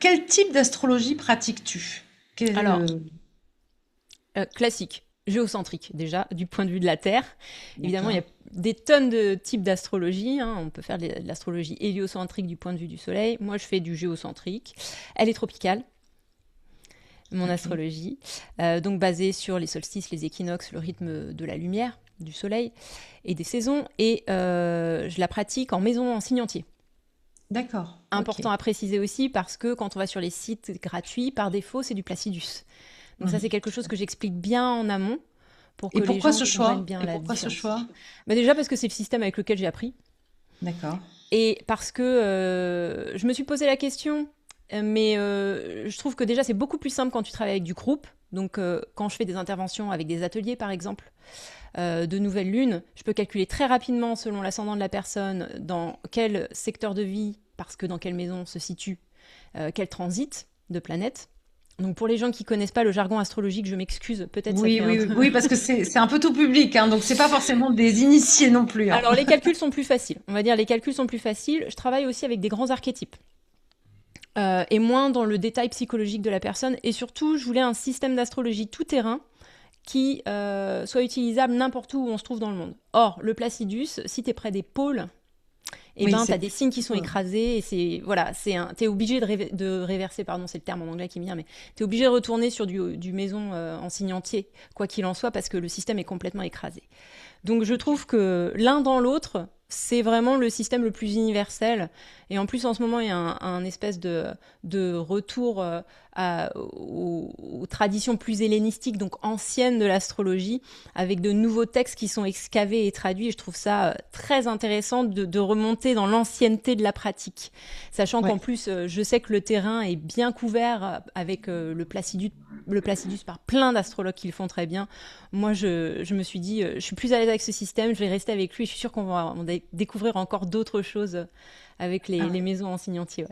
Quel type d'astrologie pratiques-tu? Alors, Quel- classique, géocentrique déjà, du point de vue de la Terre. Évidemment, il y D'accord. a des tonnes de types d'astrologie, hein. On peut faire de l'astrologie héliocentrique du point de vue du Soleil. Moi, je fais du géocentrique. Elle est tropicale, mon Ok. astrologie, donc basée sur les solstices, les équinoxes, le rythme de la lumière, du Soleil et des saisons. Et je la pratique en maison, en signe entier. D'accord. Ok. Important à préciser aussi parce que quand on va sur les sites gratuits, par défaut, c'est du Placidus. Donc ça, Mhm. c'est quelque chose que j'explique bien en amont pour Et que les pourquoi gens ce comprennent choix? bien Et la pourquoi ce différence. choix? Bah déjà parce que c'est le système avec lequel j'ai appris D'accord. et parce que je me suis posé la question, mais je trouve que déjà c'est beaucoup plus simple quand tu travailles avec du groupe. Donc quand je fais des interventions avec des ateliers par exemple, de nouvelle lune, je peux calculer très rapidement selon l'ascendant de la personne dans quel secteur de vie, parce que dans quelle maison se situe, quel transit de planète. Donc pour les gens qui connaissent pas le jargon astrologique, je m'excuse, peut-être ça Oui, fait un oui, oui, peu... oui, parce que c'est un peu tout public, hein, donc c'est pas forcément des initiés non plus, hein. Alors les calculs sont plus faciles, on va dire les calculs sont plus faciles. Je travaille aussi avec des grands archétypes. Et moins dans le détail psychologique de la personne. Et surtout, je voulais un système d'astrologie tout terrain qui soit utilisable n'importe où on se trouve dans le monde. Or, le Placidus, si tu es près des pôles, eh Oui, ben, tu c'est as des signes qui plutôt. sont écrasés et c'est voilà, t'es obligé de réverser, pardon, c'est le terme en anglais qui me vient, mais t'es obligé de retourner sur du maison en signe entier, quoi qu'il en soit, parce que le système est complètement écrasé. Donc je Ok. trouve que l'un dans l'autre, c'est vraiment le système le plus universel. Et en plus, en ce moment, il y a un espèce de retour aux traditions plus hellénistiques, donc anciennes de l'astrologie, avec de nouveaux textes qui sont excavés et traduits. Et je trouve ça très intéressant de remonter dans l'ancienneté de la pratique. Sachant Ouais. qu'en plus, je sais que le terrain est bien couvert avec le Placidus par plein d'astrologues qui le font très bien. Moi, je me suis dit, je suis plus à l'aise avec ce système, je vais rester avec lui. Je suis sûre qu'on va découvrir encore d'autres choses avec Ah les ouais. maisons en signe entier. Ouais.